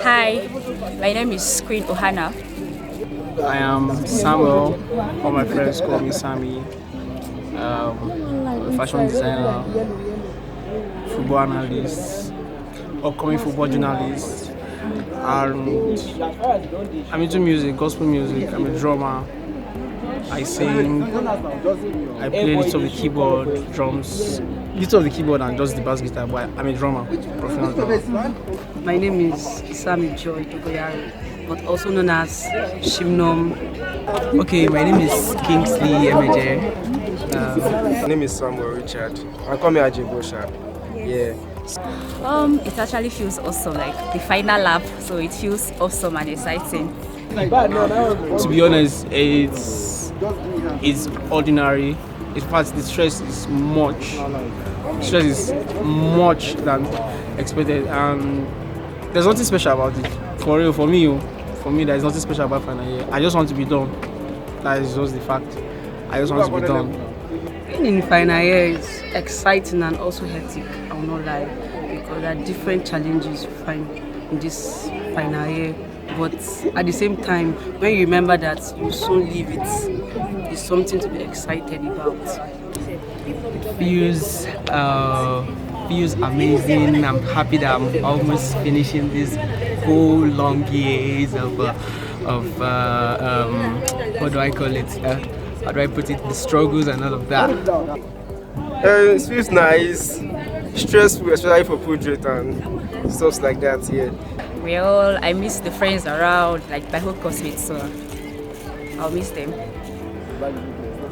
Hi, my name is Queen Ohana. I am Samuel. All my friends call me Sammy. Fashion designer, football analyst, upcoming football journalist, and I'm into music, gospel music. I'm a drummer. I sing. I play little of the keyboard, drums, little of the keyboard and just the bass guitar. But I'm a drummer, professional drummer. My name is Sami Joy Togoyari, but also known as Shimnom. Okay, my name is Kingsley Emeje. My name is Samuel Richard. I call me Ajibosha. Yeah. It actually feels awesome, like the final lap, so it feels awesome and exciting. To be honest, it's ordinary. In fact, the stress is much. Stress is much than expected, and there's nothing special about it. For real, for me, there's nothing special about final year. I just want to be done. That is just the fact. I just want to be done. Being in final year is exciting and also hectic, I will not lie, because there are different challenges you find in this final year. But at the same time, when you remember that you soon leave it's something to be excited about. Feels amazing. I'm happy that I'm almost finishing this whole long years of what do I call it? How do I put it? The struggles and all of that. It feels nice, stressful, especially for portrait and stuff like that. Yeah. Well, I miss the friends around, like my whole classmates, so I'll miss them.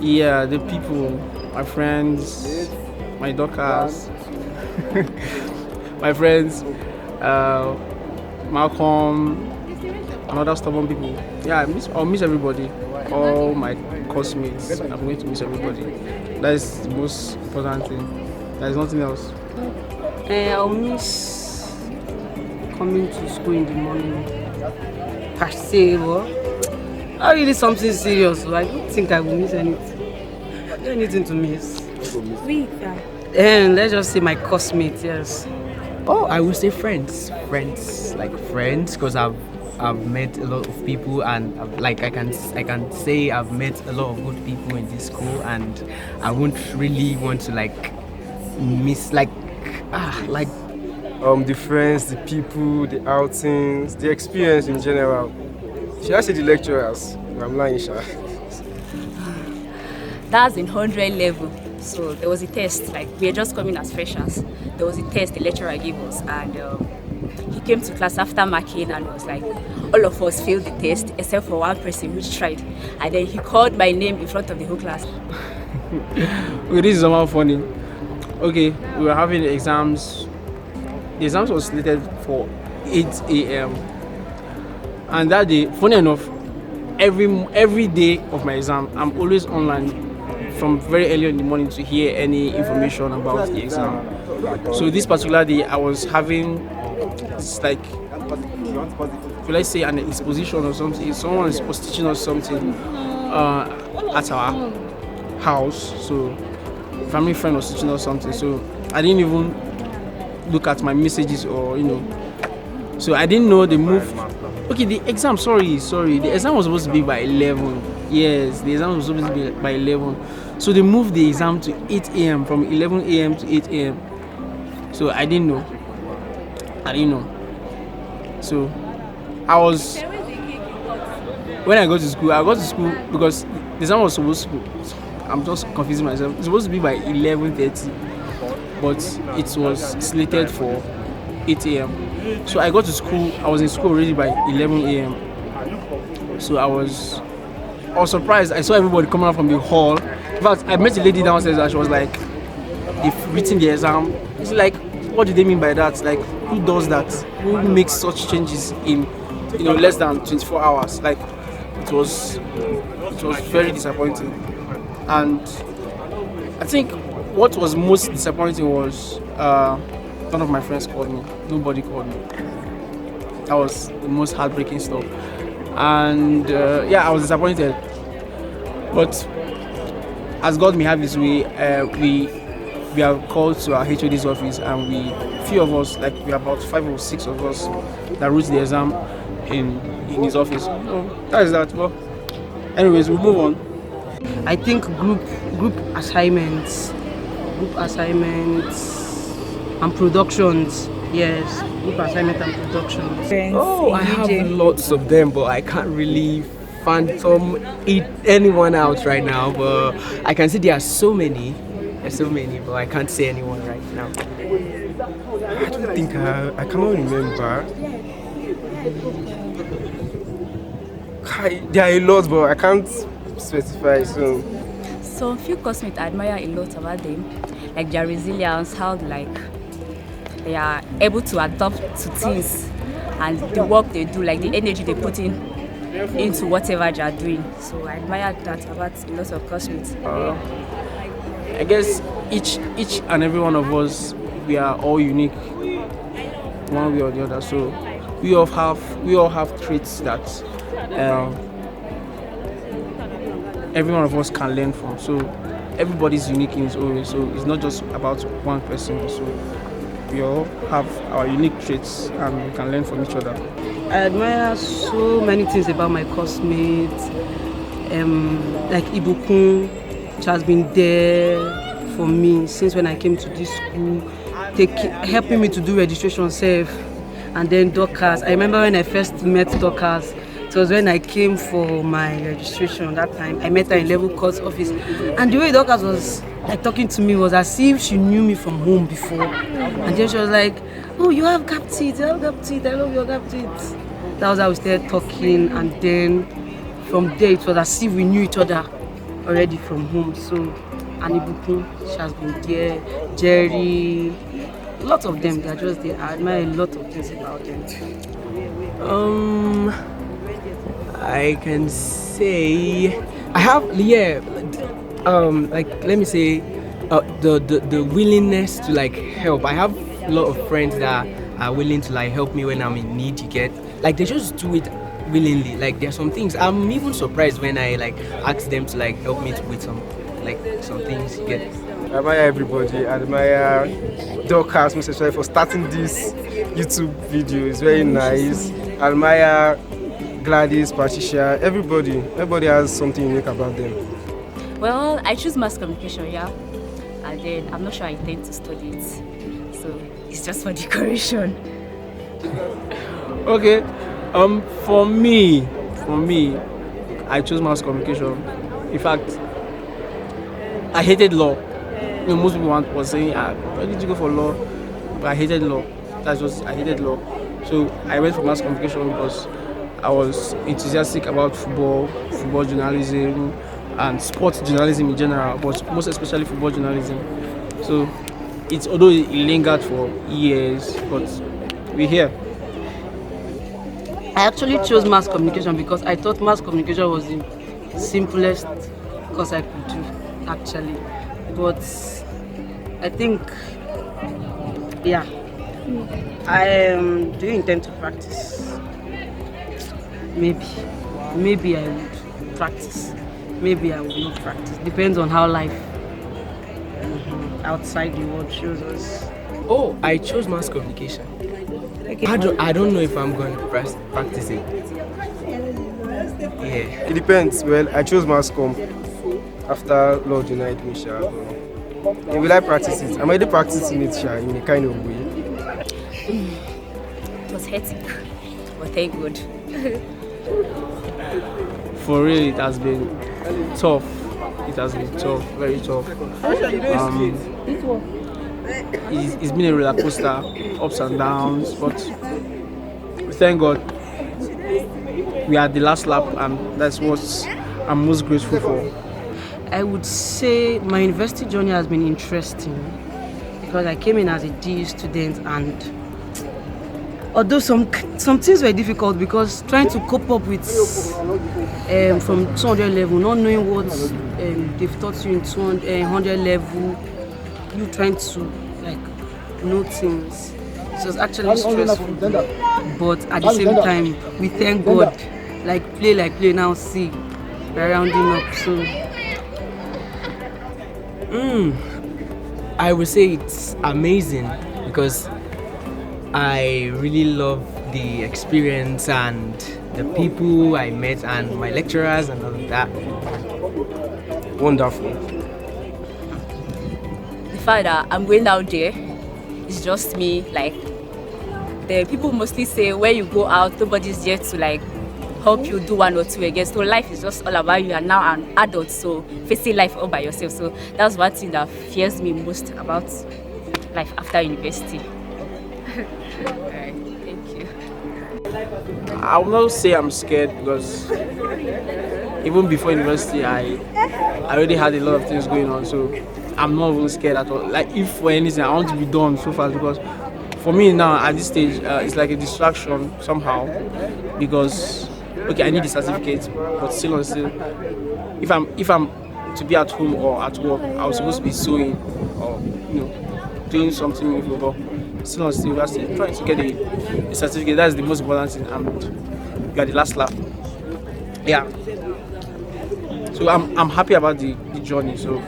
Yeah, the people, my friends, my doctors, my friends, Malcolm, and other stubborn people. Yeah, I'll miss everybody, all my classmates. I'm going to miss everybody. That is the most important thing. There is nothing else. I'll miss coming to school in the morning. Per se, not really something serious. So I don't think I will miss anything. Anything to miss. And let's just say my classmates, yes. Oh, I would say friends, because I've met a lot of people, and I can say I've met a lot of good people in this school, and I won't really want to miss The friends, the people, the outings, the experience in general. Should I say the lecturers? I'm lying, Sha. That's in 100 level. So there was a test, like we are just coming as freshers. There was a test the lecturer gave us, and he came to class after marking and was like, all of us failed the test except for one person which tried. And then he called my name in front of the whole class. Okay, this is somehow funny. Okay, we were having exams. The exams was slated for 8 a.m. And that day, funny enough, every day of my exam, I'm always online from very early in the morning to hear any information about the exam. So this particular day, I was having this let's say an exposition or something. Someone was teaching us something at our house. So family friend was teaching us something. So I didn't even look at my messages or so I didn't know the move. Okay, the exam, sorry, the exam was supposed to be by 11. Yes, the exam was supposed to be by 11. So they moved the exam to 8 a.m. from 11 a.m. to 8 a.m. So I didn't know. So when I got to school because the exam was supposed to, I'm just confusing myself. It's supposed to be by 11:30, but it was slated for 8 a.m. So I got to school, I was in school already by 11 a.m. So I was surprised. I saw everybody coming out from the hall. In fact, I met a lady downstairs and she was like, they've written the exam. It's like, what do they mean by that? Like, who does that? Who makes such changes in less than 24 hours? Like, it was very disappointing. And I think what was most disappointing was none of my friends called me. Nobody called me. That was the most heartbreaking stuff. And I was disappointed. But as God may have His way, we are called to our HOD's office, and few of us, like we are about 5 or 6 of us that wrote the exam in his office. So that is that. Well, anyways, we'll move on. I think group assignments and productions. Yes, group assignment and productions. Oh, I have lots of them, but I can't really phantom anyone out right now. But I can see there are so many. There's so many, but I can't say anyone right now. I don't think I cannot remember. There are a lot, but I can't specify. So Some few classmates I admire a lot about them, like their resilience, how they are able to adapt to things and the work they do, like the energy they put into whatever they are doing. So I admire that about a lot of classmates. I guess each and every one of us, we are all unique, one way or the other. So we all have traits that every one of us can learn from. So everybody's unique in his own way. So it's not just about one person. So we all have our unique traits and we can learn from each other. I admire so many things about my classmates, like Ibukun, which has been there for me since when I came to this school, helping me to do registration safe, and then Dorcas. I remember when I first met Dorcas, it was when I came for my registration that time. I met her in level course office, and the way Dorcas was like talking to me was as if she knew me from home before. And then she was like, "Oh, you have gap teeth, I love your gap teeth." That was how we started talking, and then from there it was as if we knew each other already from home. So Anibukun, she has been there, Jerry, lots of them, they are just there. I admire a lot of things about them. I can say I have like let me say the willingness to like help. I have a lot of friends that are willing to like help me when I'm in need. You get like they just do it willingly. Like there are some things I'm even surprised when I like ask them to like help me with some things. You get. I admire everybody. I admire Dorcas, most especially for starting this YouTube video. It's very nice. I admire Gladys, Patricia, everybody has something unique about them. Well, I choose mass communication, yeah, and then I'm not sure I intend to study it, so it's just for decoration. Okay, for me, I chose mass communication. In fact, I hated law. You know, most people was saying, why did you go for law? But I hated law. I hated law. So I went for mass communication because I was enthusiastic about football journalism, and sports journalism in general, but most especially football journalism. So although it lingered for years, but we're here. I actually chose mass communication because I thought mass communication was the simplest course I could do, actually. But I think, yeah, do you intend to practice? Maybe I would practice. Maybe I would not practice. Depends on how life outside the world shows us. Oh, I chose mass communication. Okay. I don't know if I'm going to practice it. Yeah. It depends. Well, I chose mass comm after Lord denied me, Sha. And will I practice it? I'm already practicing it, Sha, in a kind of way. It was hectic, but thank God. For real, it has been tough. It has been tough, very tough. It's been a roller coaster, ups and downs, but thank God we are at the last lap, and that's what I'm most grateful for. I would say my university journey has been interesting because I came in as a DU student, and although some things were difficult because trying to cope up with from 200 level, not knowing what they've taught you in 100 level, you trying to like know things. It was actually stressful, but at the same time, we thank God. Like play now. See, we're rounding up. So I would say it's amazing because I really love the experience and the people I met and my lecturers and all of that. Wonderful. The fact that I'm going out there, it's just me. Like, the people mostly say when you go out, nobody's there to like help you do one or two again. So life is just all about you. And now an adult, so facing life all by yourself. So that's one thing that fears me most about life after university. Alright, thank you. I will not say I'm scared because even before university, I already had a lot of things going on. So I'm not even scared at all. Like if for anything, I want to be done so fast because for me now at this stage, it's like a distraction somehow because okay, I need the certificate, but still on still, if I'm to be at home or at work, I was supposed to be sewing or doing something meaningful, but still on still, that's it. Trying to get a certificate. That's the most important thing, and you are the last lap. Yeah. So I'm happy about the journey. So.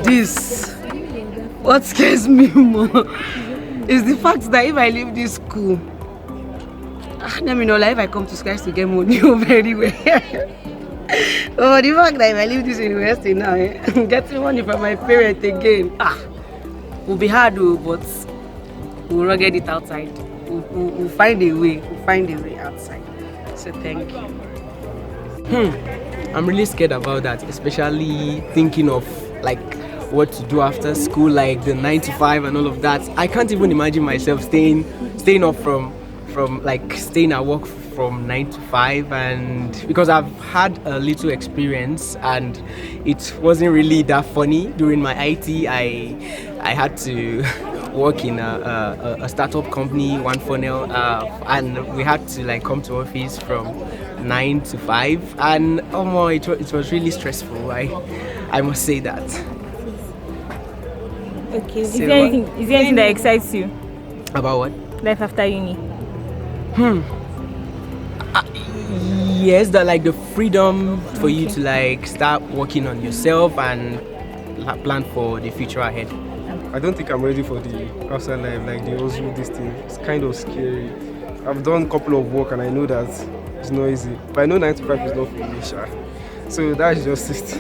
This. What scares me more is the fact that if I leave this school, let me know, like if I come to Sky to get money very well. But the fact that if I leave this university now, getting money from my parents again, will be hard, but we'll get it outside. We'll find a way. We'll find a way outside. So thank you. I'm really scared about that, especially thinking of like what to do after school, like the 9 to 5 and all of that. I can't even imagine myself staying up from like staying at work from 9 to 5, and because I've had a little experience and it wasn't really that funny during my IT. I had to work in a startup company, One Funnel, and we had to like come to office from 9 to 5, and it was really stressful. I must say that. Okay. Is So, there anything that excites you? About what? Life after uni. Yes, that like the freedom for you to like start working on yourself and plan for the future ahead. I don't think I'm ready for the outside life, like the hustle, this thing. It's kind of scary. I've done a couple of work and I know that it's not easy. But I know 9 to 5 is not for me, sha. So that's just it.